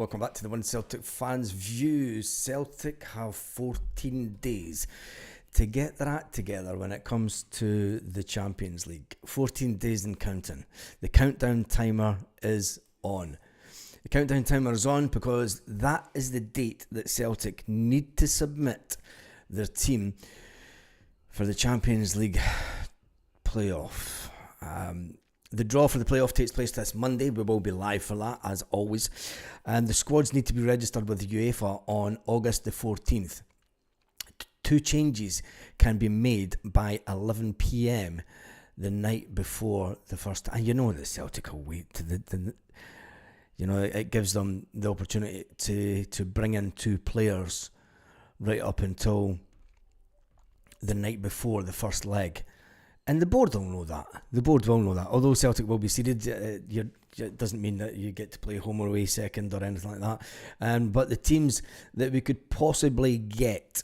Welcome back to the One Celtic Fans View. Celtic have 14 days to get their act together when it comes to the Champions League. 14 days and counting. The countdown timer is on. The countdown timer is on because that is the date that Celtic need to submit their team for the Champions League playoff. The draw for the playoff takes place this Monday. We will be live for that, as always. And the squads need to be registered with the UEFA on August the 14th. Two changes can be made by 11 p.m. the night before the first. And you know that Celtic will wait to it gives them the opportunity to bring in two players right up until the night before the first leg. And the board will know that. Although Celtic will be seeded, it doesn't mean that you get to play home or away second or anything like that. But the teams that we could possibly get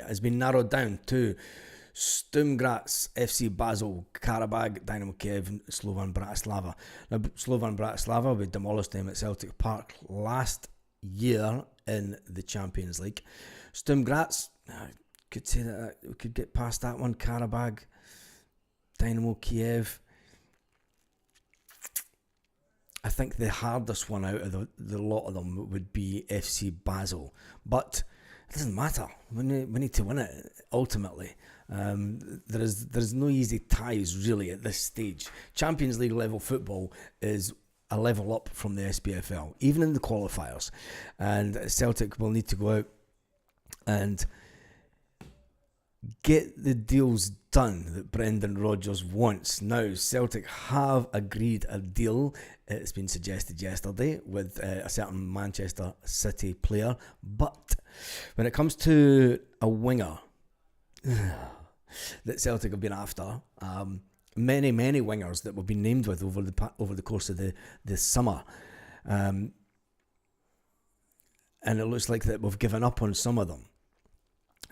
has been narrowed down to Sturm Graz, FC Basel, Karabag, Dynamo Kiev, and Slovan Bratislava. Now, Slovan Bratislava, we demolished them at Celtic Park last year in the Champions League. Sturm Graz, could say that we could get past that one. Karabag, Dynamo Kiev. I think the hardest one out of the lot of them would be FC Basel, but it doesn't matter. We need to win it ultimately. There is no easy ties really at this stage. Champions League level football is a level up from the SPFL, even in the qualifiers, and Celtic will need to go out and get the deals done that Brendan Rodgers wants. Now, Celtic have agreed a deal, it's been suggested yesterday, with a certain Manchester City player. But when it comes to a winger that Celtic have been after, many wingers that we've been named with over the course of the summer, and it looks like that we've given up on some of them.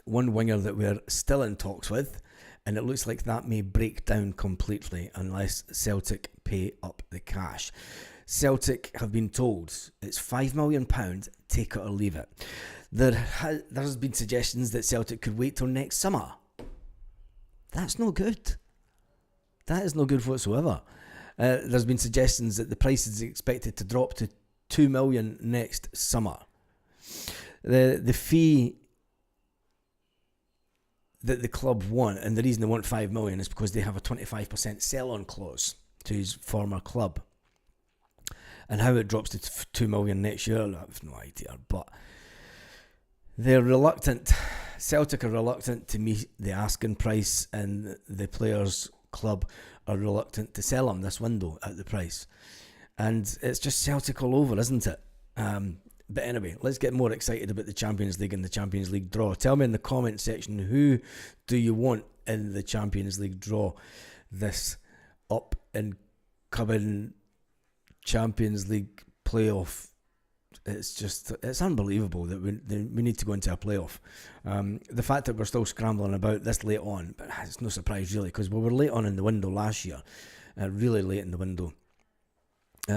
One winger that we're still in talks with, and it looks like that may break down completely unless Celtic pay up the cash. Celtic have been told it's £5 million, take it or leave it. There has been suggestions that Celtic could wait till next summer. That's no good. That is no good whatsoever. There's been suggestions that the price is expected to drop to £2 million next summer. The fee that the club want, and the reason they want £5 million is because they have a 25% sell-on clause to his former club. And how it drops to £2 million next year, I have no idea. But they're reluctant. Celtic are reluctant to meet the asking price, and the players' club are reluctant to sell him this window at the price. And it's just Celtic all over, isn't it? But anyway, let's get more excited about the Champions League and the Champions League draw. Tell me in the comment section, who do you want in the Champions League draw? This up and coming Champions League playoff. It's unbelievable that we need to go into a playoff. The fact that we're still scrambling about this late on, but it's no surprise really, because we were late on in the window last year, really late in the window.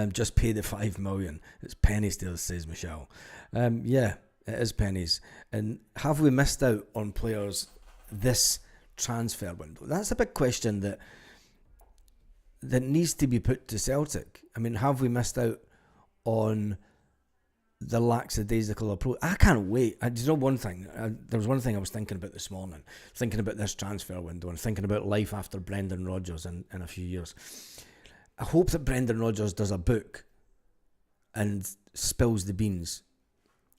Just pay the £5 million. It's pennies to us, says Michelle. Yeah, it is pennies. And have we missed out on players this transfer window? That's a big question that needs to be put to Celtic. I mean, have we missed out on the lackadaisical approach? I can't wait. Do you know one thing? There was one thing I was thinking about this morning, thinking about this transfer window and thinking about life after Brendan Rodgers in a few years. I hope that Brendan Rodgers does a book and spills the beans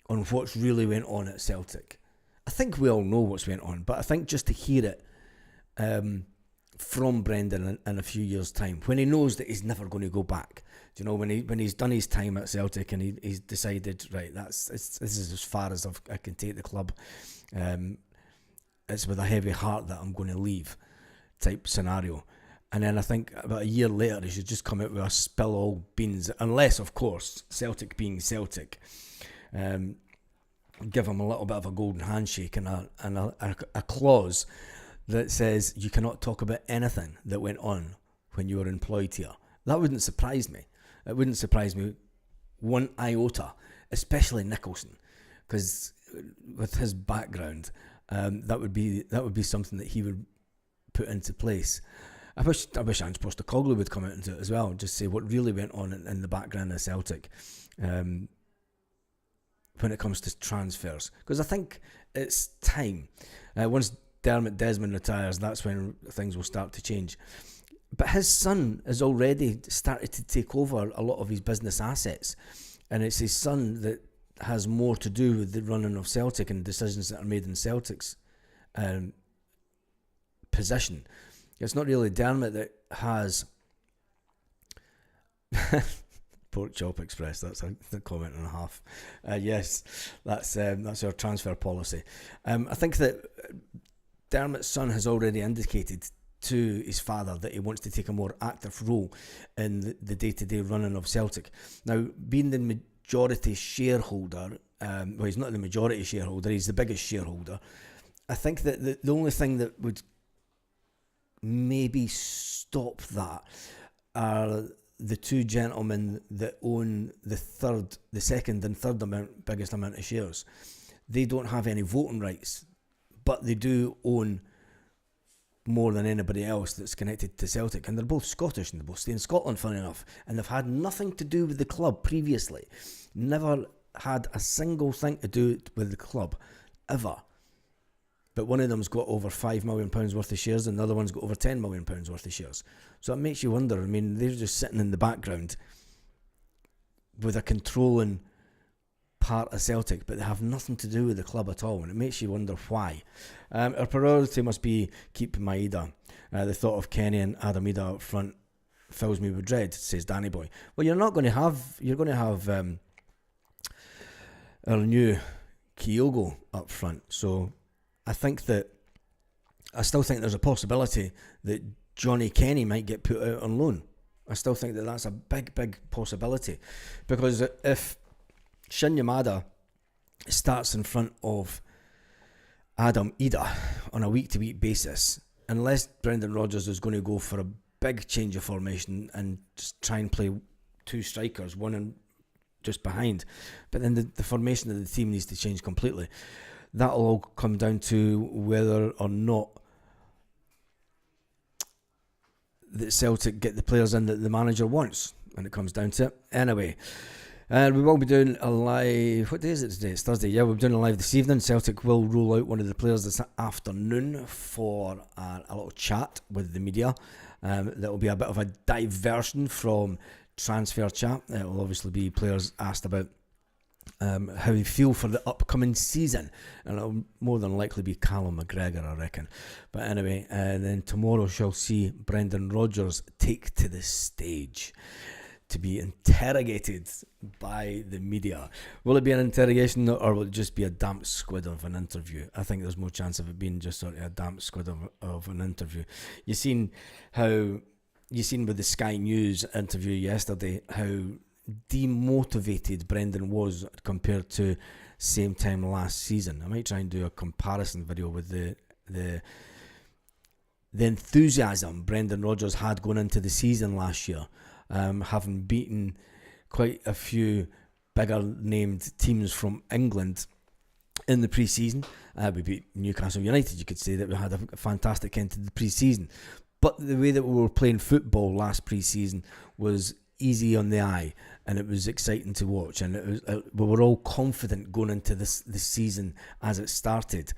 on what's really went on at Celtic. I think we all know what's went on, but I think just to hear it from Brendan in a few years' time, when he knows that he's never going to go back. Do you know, when he's done his time at Celtic and he's decided, right, this is as far as I can take the club. It's with a heavy heart that I'm going to leave type scenario. And then I think about a year later, he should just come out with a spill all beans. Unless, of course, Celtic being Celtic, give him a little bit of a golden handshake and a clause that says you cannot talk about anything that went on when you were employed here. That wouldn't surprise me. It wouldn't surprise me one iota, especially Nicholson, because with his background, that would be something that he would put into place. I wish Ange Postecoglou would come out into it as well, just say what really went on in the background of Celtic when it comes to transfers, because I think it's time. Once Dermot Desmond retires, that's when things will start to change. But his son has already started to take over a lot of his business assets, and it's his son that has more to do with the running of Celtic and decisions that are made in Celtic's position. It's not really Dermot that has Pork Chop Express. That's a comment and a half. Yes, that's our transfer policy. I think that Dermot's son has already indicated to his father that he wants to take a more active role in the day-to-day running of Celtic. Now, being the majority shareholder, well, he's not the majority shareholder, he's the biggest shareholder. I think that the only thing that would maybe stop that are the two gentlemen that own the second and third biggest amount of shares. They don't have any voting rights, but they do own more than anybody else that's connected to Celtic, and they're both Scottish and they both stay in Scotland, funny enough, and they've had nothing to do with the club previously, never had a single thing to do with the club ever. But one of them's got over £5 million worth of shares and the other one's got over £10 million worth of shares. So it makes you wonder. I mean, they're just sitting in the background with a controlling part of Celtic, but they have nothing to do with the club at all, and it makes you wonder why. Our priority must be keep Maeda. The thought of Kenny and Adam Maeda up front fills me with dread, says Danny Boy. Well, you're going to have our new Kyogo up front, so I still think there's a possibility that Johnny Kenny might get put out on loan. I still think that that's a big possibility, because if Shin Yamada starts in front of Adam Ida on a week-to-week basis, unless Brendan Rodgers is going to go for a big change of formation and just try and play two strikers, one and just behind, but then the formation of the team needs to change completely. That'll all come down to whether or not that Celtic get the players in that the manager wants when it comes down to it. Anyway, we will be doing a live... What day is it today? It's Thursday. Yeah, we'll be doing a live this evening. Celtic will roll out one of the players this afternoon for a little chat with the media. That will be a bit of a diversion from transfer chat. It will obviously be players asked about how we feel for the upcoming season, and it'll more than likely be Callum McGregor, I reckon. But anyway, then tomorrow shall see Brendan Rodgers take to the stage to be interrogated by the media. Will it be an interrogation, or will it just be a damp squid of an interview? I think there's more chance of it being just sort of a damp squid of an interview. You seen with the Sky News interview yesterday how demotivated Brendan was compared to same time last season. I might try and do a comparison video with the enthusiasm Brendan Rodgers had going into the season last year, having beaten quite a few bigger named teams from England in the pre-season. We beat Newcastle United. You could say that we had a fantastic end to the pre-season, but the way that we were playing football last pre-season was easy on the eye, and it was exciting to watch, and we were all confident going into this season as it started,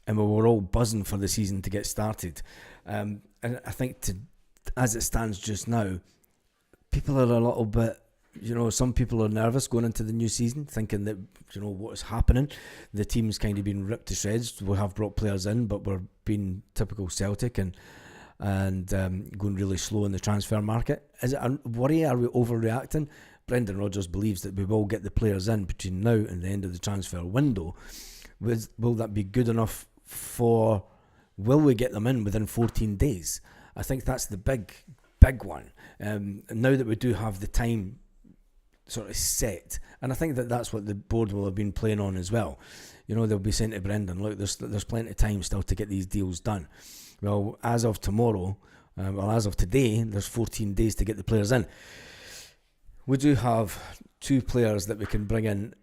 and we were all buzzing for the season to get started. And I think as it stands just now, people are a little bit, some people are nervous going into the new season, thinking that, what is happening. The team's kind of been ripped to shreds. We have brought players in, but we're being typical Celtic and going really slow in the transfer market. Is it a worry? Are we overreacting? Brendan Rodgers believes that we will get the players in between now and the end of the transfer window. Will that be good enough will we get them in within 14 days? I think that's the big one. Now that we do have the time sort of set, and I think that's what the board will have been playing on as well. They'll be saying to Brendan, look, there's plenty of time still to get these deals done. Well, as of tomorrow, as of today, there's 14 days to get the players in. We do have 2 players that we can bring in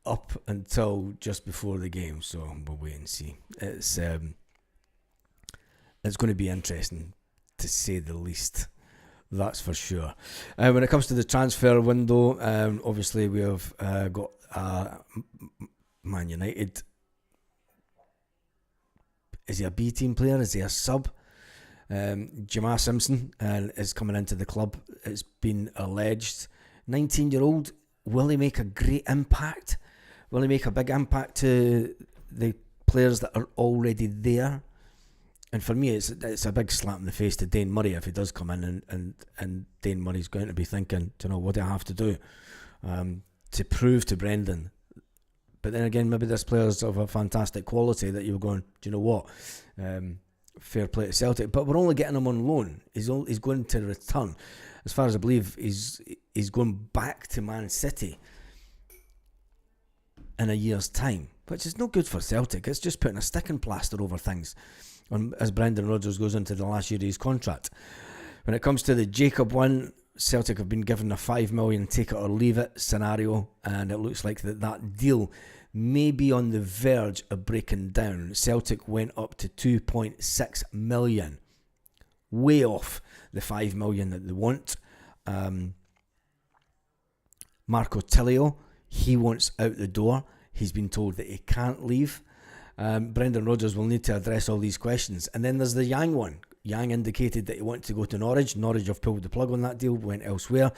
up until just before the game, so we'll wait and see. It's going to be interesting, to say the least. That's for sure. When it comes to the transfer window, obviously we have got Man United. Is he a B team player? Is he a sub? Jamal Simpson is coming into the club. It's been alleged. 19-year-old. Will he make a great impact? Will he make a big impact to the players that are already there? And for me, it's a big slap in the face to Dane Murray if he does come in, and Dane Murray's going to be thinking, what do I have to do to prove to Brendan? But then again, maybe this player's of a fantastic quality that you're going, do you know what? Fair play to Celtic. But we're only getting him on loan. He's going to return. As far as I believe, he's going back to Man City in a year's time, which is no good for Celtic. It's just putting a sticking plaster over things as Brendan Rodgers goes into the last year of his contract. When it comes to the Jacob one, Celtic have been given a $5 million take it or leave it scenario, and it looks like that deal may be on the verge of breaking down. Celtic went up to 2.6 million, way off the 5 million that they want. Marco Tilio, he wants out the door. He's been told that he can't leave. Brendan Rodgers will need to address all these questions. And then there's the Yang one. Yang indicated that he wanted to go to Norwich. Norwich have pulled the plug on that deal, went elsewhere.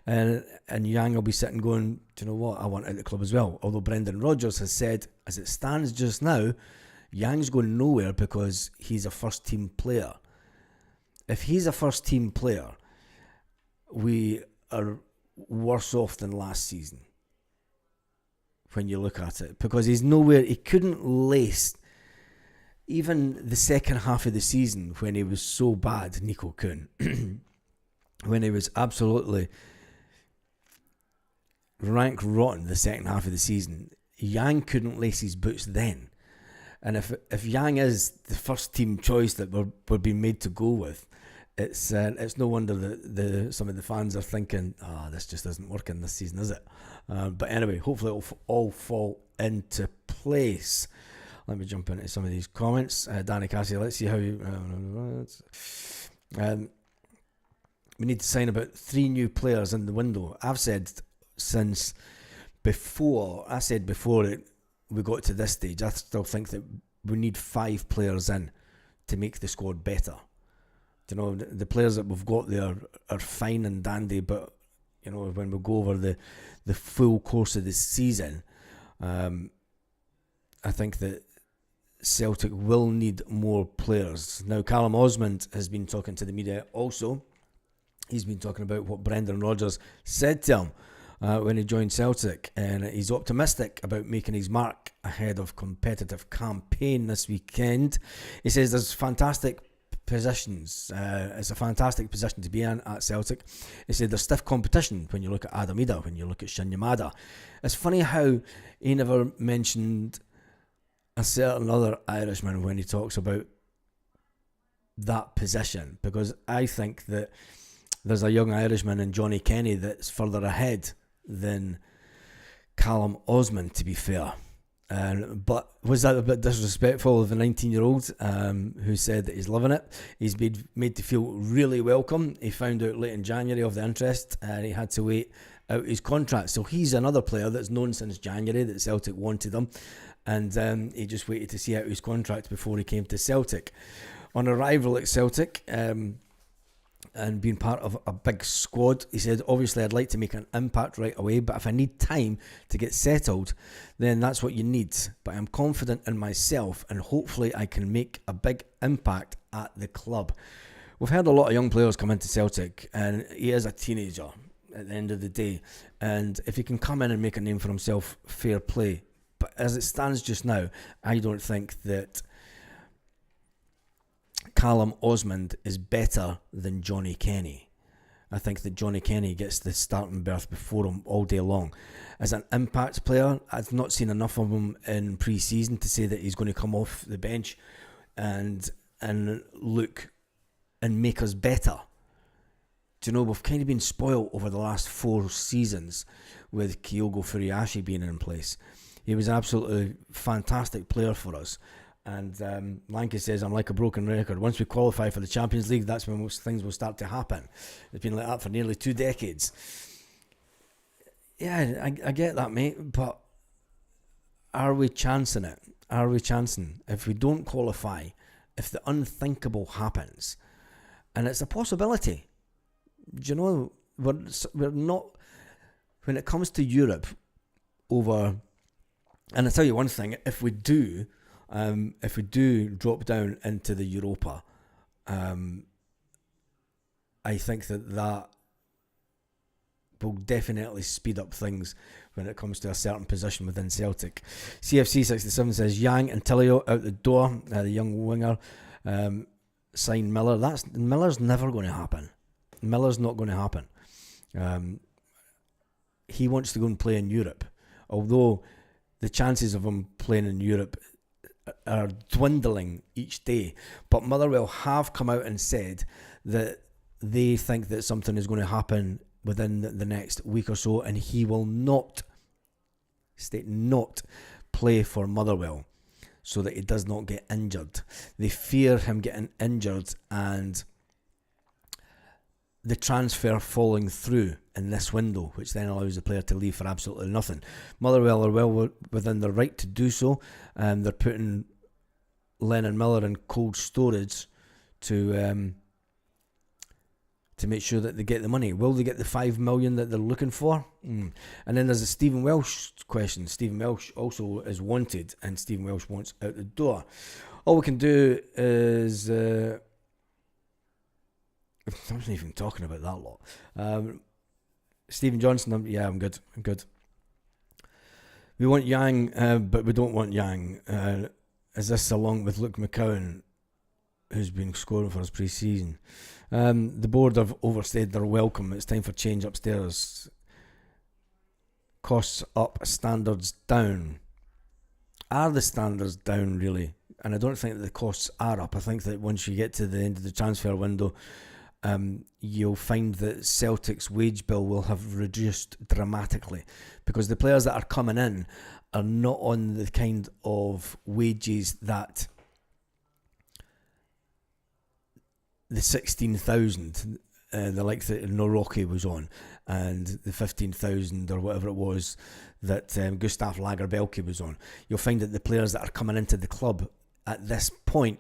And Yang will be sitting going, do you know what, I want out of the club as well. Although Brendan Rodgers has said, as it stands just now, Yang's going nowhere because he's a first team player. If he's a first team player, we are worse off than last season when you look at it, because he's nowhere. He couldn't lace even the second half of the season when he was so bad, Nico Kuhn, when he was absolutely rank rotten the second half of the season. Yang couldn't lace his boots then. And if Yang is the first team choice that we're being made to go with, it's no wonder that some of the fans are thinking, this just isn't working this season, is it? But anyway, hopefully it'll all fall into place. Let me jump into some of these comments. Danny Cassie, let's see how you... we need to sign about 3 new players in the window. I've said since before, we got to this stage, I still think that we need 5 players in to make the squad better. The players that we've got there are fine and dandy, but when we go over the full course of the season, I think that Celtic will need more players. Now, Callum Osmond has been talking to the media also. He's been talking about what Brendan Rodgers said to him when he joined Celtic, and he's optimistic about making his mark ahead of competitive campaign this weekend. He says there's fantastic positions. It's a fantastic position to be in at Celtic. He said there's stiff competition when you look at Adam Ida, when you look at Shin Yamada. It's funny how he never mentioned a certain other Irishman when he talks about that position, because I think that there's a young Irishman in Johnny Kenny that's further ahead than Callum Osmond, to be fair. But was that a bit disrespectful of the 19-year-old who said that he's loving it? He's made to feel really welcome. He found out late in January of the interest, and he had to wait out his contract. So he's another player that's known since January that Celtic wanted him, and he just waited to see out his contract before he came to Celtic. On arrival at Celtic, and being part of a big squad, he said, obviously I'd like to make an impact right away, but if I need time to get settled, then that's what you need. But I'm confident in myself, and hopefully I can make a big impact at the club. We've had a lot of young players come into Celtic, and he is a teenager at the end of the day, and if he can come in and make a name for himself, fair play. But as it stands just now, I don't think that Callum Osmond is better than Johnny Kenny. I think that Johnny Kenny gets the starting berth before him all day long. As an impact player, I've not seen enough of him in pre-season to say that he's going to come off the bench and look and make us better. Do you know, we've kind of been spoilt over the last 4 seasons with Kyogo Furuhashi being in place. He was an absolutely fantastic player for us. And Lanky says, I'm like a broken record. Once we qualify for the Champions League, that's when most things will start to happen. It's been like that for nearly 2 decades. Yeah, I get that, mate. But are we chancing it? Are we chancing? If we don't qualify, if the unthinkable happens, and it's a possibility, do you know, we're not, when it comes to Europe, over, and I'll tell you one thing, if we do drop down into the Europa, I think that will definitely speed up things when it comes to a certain position within Celtic. CFC67 says Yang and Tillio out the door, the young winger, sign Miller. Miller's never going to happen. Miller's not going to happen. He wants to go and play in Europe, although the chances of him playing in Europe are dwindling each day. But Motherwell have come out and said that they think that something is going to happen within the next week or so, and he will not play for Motherwell so that he does not get injured. They fear him getting injured and the transfer falling through in this window, which then allows the player to leave for absolutely nothing. Motherwell are well within their right to do so, and they're putting Lennon Miller in cold storage to make sure that they get the money. Will they get the $5 million that they're looking for? And then there's a Stephen Welsh question. Stephen Welsh also is wanted, and Stephen Welsh wants out the door. All we can do is I wasn't even talking about that lot. Stephen Johnson, I'm good. We want Yang, but we don't want Yang. Is this along with Luke McCowan, who's been scoring for us pre-season? The board have overstayed their welcome. It's time for change upstairs. Costs up, standards down. Are the standards down, really? And I don't think that the costs are up. I think that once you get to the end of the transfer window, you'll find that Celtic's wage bill will have reduced dramatically, because the players that are coming in are not on the kind of wages that the 16,000 the likes that Norocki was on, and the 15,000 or whatever it was that Gustav Lagerbielke was on. You'll find that the players that are coming into the club at this point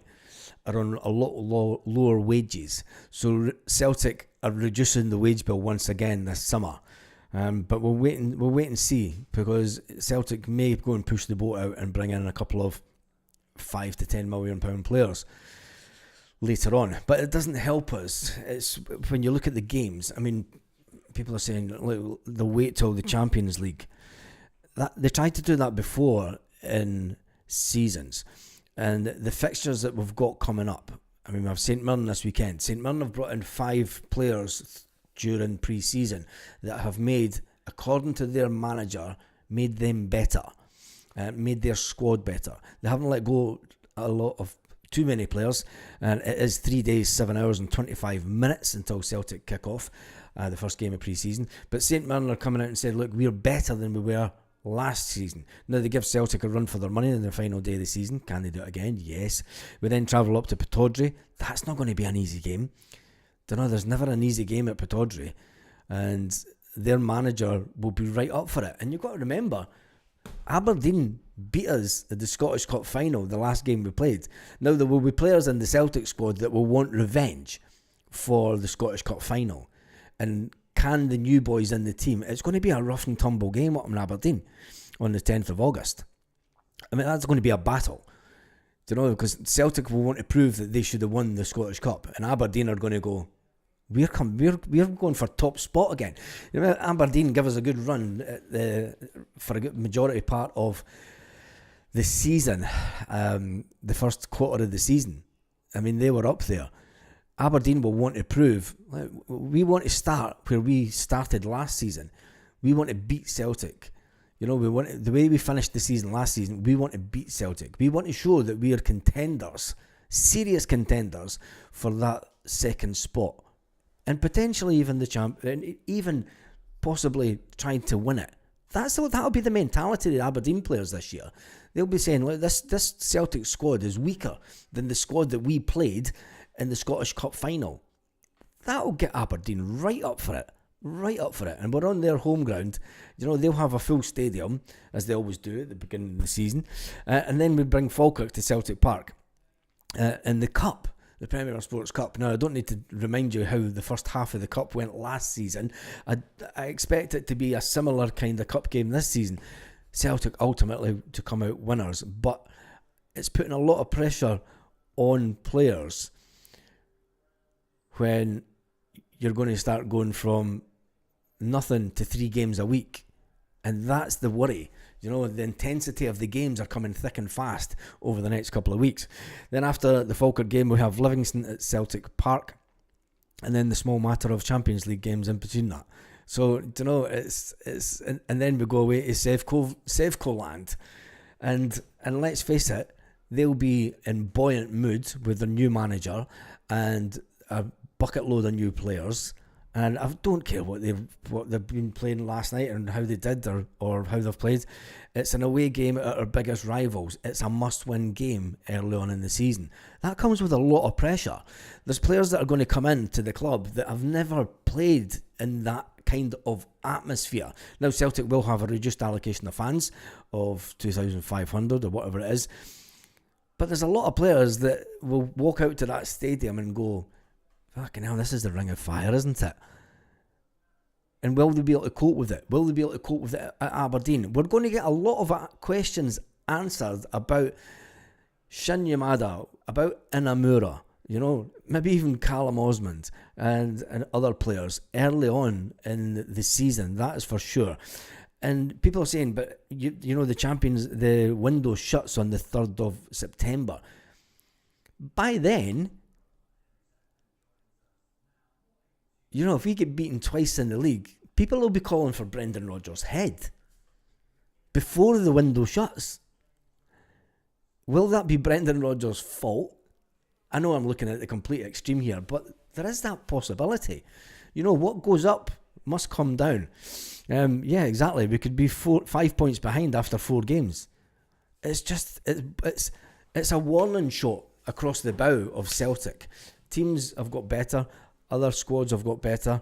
are on a lot lower wages. So Celtic are reducing the wage bill once again this summer. But we'll wait and see, because Celtic may go and push the boat out and bring in a couple of £5 to £10 million players later on. But it doesn't help us. It's when you look at the games. I mean, people are saying, look, they'll wait till the Champions League. They tried to do that before in seasons. And the fixtures that we've got coming up, I mean, we have St Mirren this weekend. St Mirren have brought in 5 players during pre-season that have made, according to their manager, made them better, made their squad better. They haven't let go too many players, and it is 3 days, 7 hours and 25 minutes until Celtic kick off the first game of pre-season. But St Mirren are coming out and said, look, we're better than we were last season. Now they give Celtic a run for their money in the final day of the season. Can they do it again? Yes. We then travel up to Pittodrie. That's not going to be an easy game. There's never an easy game at Pittodrie, and their manager will be right up for it. And you've got to remember, Aberdeen beat us at the Scottish Cup final, the last game we played. Now there will be players in the Celtic squad that will want revenge for the Scottish Cup final, and can the new boys in the team? It's going to be a rough and tumble game up in Aberdeen on the 10th of August. I mean, that's going to be a battle. Do you know? Because Celtic will want to prove that they should have won the Scottish Cup, and Aberdeen are going to go, we're going for top spot again. You know, Aberdeen give us a good run for a good majority part of the season, the first quarter of the season. I mean, they were up there. Aberdeen will want to prove, we want to start where we started last season. We want to beat Celtic. You know, we want the way we finished the season last season. We want to beat Celtic. We want to show that we are contenders, serious contenders for that second spot and potentially even the champ, and even possibly trying to win it. That'll be the mentality of the Aberdeen players this year. They'll be saying, look, this Celtic squad is weaker than the squad that we played in the Scottish Cup final. That'll get Aberdeen right up for it. And we're on their home ground. They'll have a full stadium, as they always do at the beginning of the season. And then we bring Falkirk to Celtic Park. In the Cup, the Premier Sports Cup. Now, I don't need to remind you how the first half of the Cup went last season. I expect it to be a similar kind of Cup game this season. Celtic ultimately to come out winners, but it's putting a lot of pressure on players when you're going to start going from nothing to 3 games a week. And that's the worry. The intensity of the games are coming thick and fast over the next couple of weeks. Then after the Falkirk game, we have Livingston at Celtic Park, and then the small matter of Champions League games in between that. So, it's and then we go away to Sevco land. And let's face it, they'll be in buoyant mood with their new manager and a bucket load of new players. And I don't care what they've been playing last night and how they did or how they've played. It's an away game at our biggest rivals. It's a must-win game early on in the season. That comes with a lot of pressure. There's players that are going to come into the club that have never played in that kind of atmosphere. Now, Celtic will have a reduced allocation of fans of 2,500 or whatever it is. But there's a lot of players that will walk out to that stadium and go, fucking hell, this is the Ring of Fire, isn't it? And will they be able to cope with it? Will they be able to cope with it at Aberdeen? We're going to get a lot of questions answered about Shin Yamada, about Inamura, maybe even Callum Osmond and other players early on in the season, that is for sure. And people are saying, but the window shuts on the 3rd of September. By then, if we get beaten twice in the league, people will be calling for Brendan Rodgers' head before the window shuts. Will that be Brendan Rodgers' fault? I know I'm looking at the complete extreme here, but there is that possibility. What goes up must come down. Yeah, exactly. We could be 5 points behind after 4 games. It's a warning shot across the bow of Celtic. Teams have got better. Other squads have got better,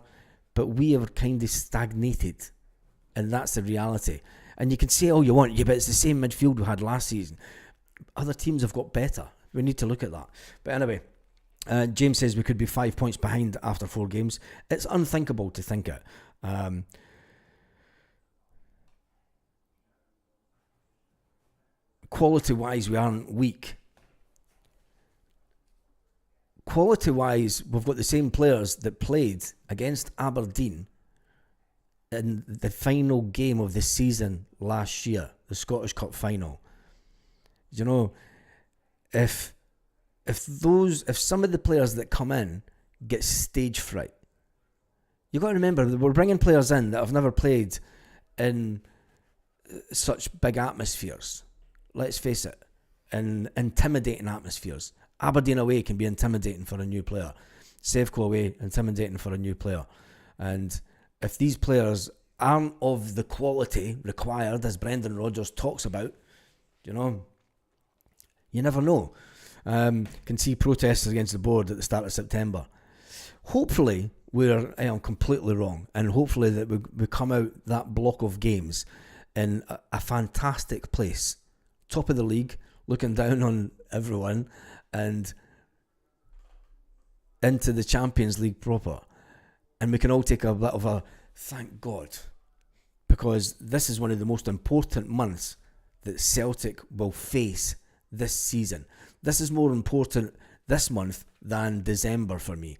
but we have kind of stagnated, and that's the reality. And you can say all you want, yeah, but it's the same midfield we had last season. Other teams have got better. We need to look at that. But anyway, James says we could be 5 points behind after 4 games. It's unthinkable to think it. Quality-wise, we aren't weak. Quality-wise, we've got the same players that played against Aberdeen in the final game of the season last year, the Scottish Cup final. If some of the players that come in get stage fright, you've got to remember that we're bringing players in that have never played in such big atmospheres. Let's face it, in intimidating atmospheres. Aberdeen away can be intimidating for a new player. Sevco away, intimidating for a new player. And if these players aren't of the quality required, as Brendan Rodgers talks about, you never know. Can see protests against the board at the start of September. Hopefully, I am completely wrong, and hopefully that we come out that block of games in a fantastic place. Top of the league, looking down on everyone, and into the Champions League proper. And we can all take a bit of a thank God, because this is one of the most important months that Celtic will face this season. This is more important this month than December for me.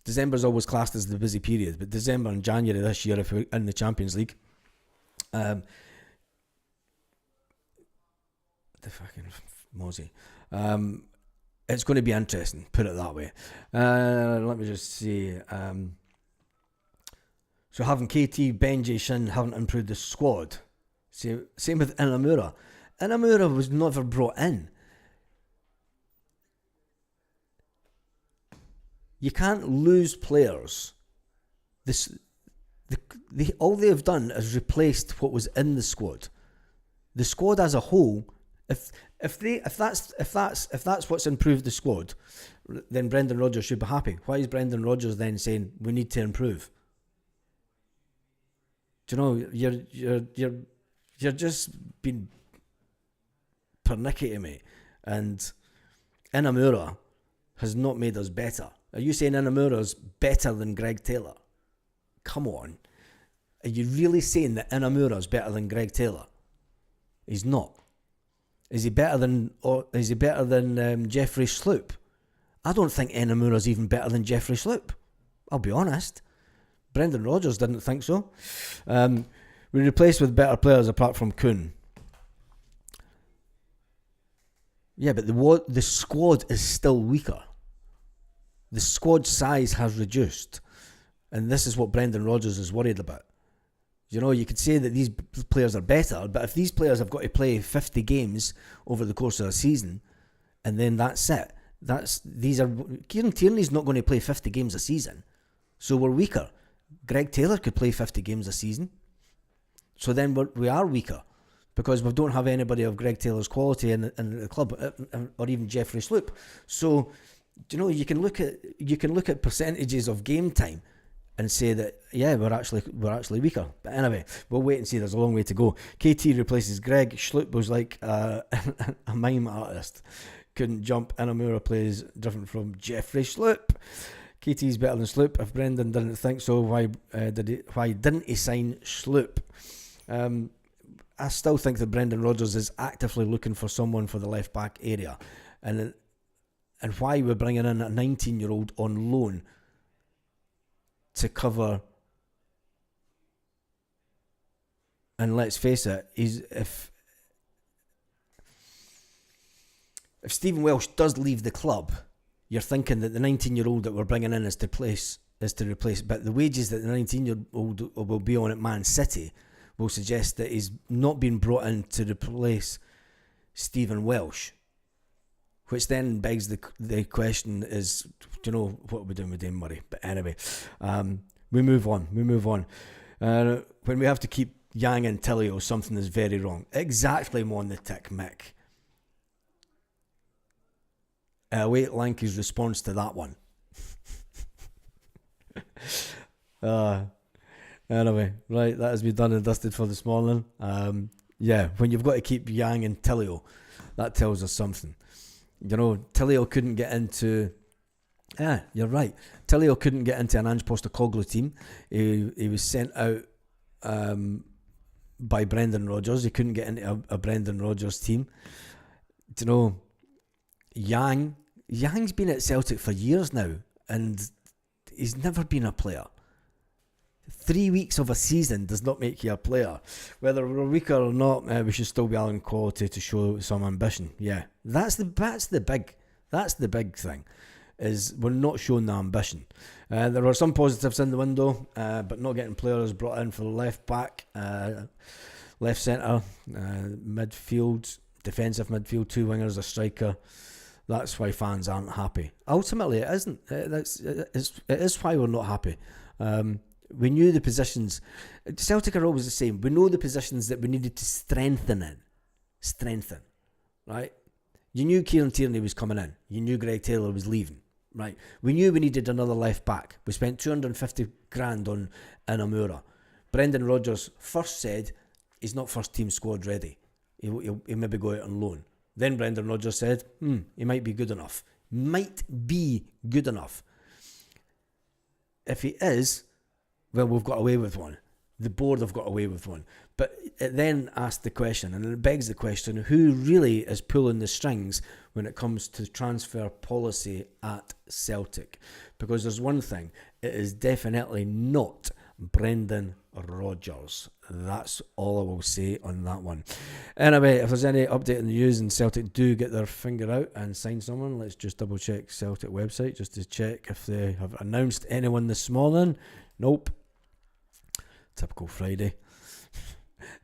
December is always classed as the busy period, but December and January this year, if we're in the Champions League, the fucking mozzie. It's going to be interesting, put it that way. Let me just see. So having KT, Benji, Shin haven't improved the squad. Same with Inamura. Inamura was never brought in. You can't lose players This, all they have done is replaced what was in the squad. The squad as a whole, if that's what's improved the squad, then Brendan Rodgers should be happy. Why is Brendan Rodgers then saying we need to improve? Do you know, you're just being pernickety to me, and Inamura has not made us better. Are you saying Inamura's better than Greg Taylor? Come on. Are you really saying that Inamura's better than Greg Taylor? He's not. Is he better than Jeffrey Sloop? I don't think Inamura's even better than Jeffrey Sloop. I'll be honest. Brendan Rodgers didn't think so. We replaced with better players apart from Kuhn. Yeah, but the squad is still weaker. The squad size has reduced. And this is what Brendan Rodgers is worried about. You know, you could say that these players are better, but if these players have got to play 50 games over the course of a season, and then that's it. Kieran Tierney's not going to play 50 games a season. So we're weaker. Greg Taylor could play 50 games a season. So then we are weaker. Because we don't have anybody of Greg Taylor's quality in the club, or even Jeffrey Sloop. So, you know, you can look at percentages of game time and say that, yeah, we're actually weaker. But anyway, we'll wait and see. There's a long way to go. KT replaces Greg. Sloop was like a mime artist. Couldn't jump. Inamura plays different from Jeffrey Sloop. KT's better than Sloop. If Brendan didn't think so, why didn't he sign Sloop? I still think that Brendan Rodgers is actively looking for someone for the left back area, and why we're bringing in a 19-year-old on loan to cover. And let's face it, if Stephen Welsh does leave the club, you're thinking that the 19-year-old that we're bringing in is to replace. But the wages that the 19-year-old will be on at Man City will suggest that he's not been brought in to replace Stephen Welsh, which then begs the question is, do you know what we're doing with Dane Murray? But anyway, we move on. When we have to keep Yang and Tilio, something is very wrong. Exactly, on the tick, Mick. Await Lanky's response to that one. Anyway, right, that has been done and dusted for this morning. Yeah, when you've got to keep Yang and Tilio, that tells us something. You know, Tilio couldn't get into... Yeah, you're right. Tilio couldn't get into an Ange Postecoglou team. He was sent out by Brendan Rodgers. He couldn't get into a Brendan Rodgers team. You know, Yang's been at Celtic for years now, and he's never been a player. 3 weeks of a season does not make you a player. Whether we're weaker or not, we should still be adding quality to show some ambition. Yeah, that's the big thing, is we're not showing the ambition. There are some positives in the window, but not getting players brought in for the left back, left centre, midfield, defensive midfield, two wingers, a striker. That's why fans aren't happy. Ultimately, it isn't. It is why we're not happy. We knew the positions. Celtic are always the same. We know the positions that we needed to strengthen, right? You knew Kieran Tierney was coming in. You knew Greg Taylor was leaving, right? We knew we needed another left back. We spent 250 grand on Inamura. Brendan Rodgers first said he's not first team squad ready. He'll maybe go out on loan. Then Brendan Rodgers said, he might be good enough. Might be good enough. If he is, well, we've got away with one. The board have got away with one. But it then asked the question, and it begs the question, who really is pulling the strings when it comes to transfer policy at Celtic? Because there's one thing, it is definitely not Brendan Rodgers. That's all I will say on that one. Anyway, if there's any update in the news and Celtic do get their finger out and sign someone, let's just double check Celtic website just to check if they have announced anyone this morning. Nope. Typical Friday.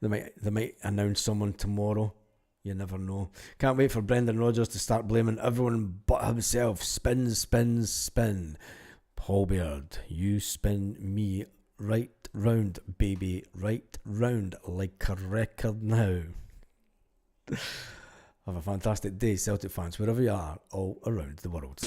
They might announce someone tomorrow. You never know. Can't wait for Brendan Rodgers to start blaming everyone but himself. Spin. Paul Beard, you spin me right round, baby, right round like a record now. Have a fantastic day, Celtic fans, wherever you are, all around the world.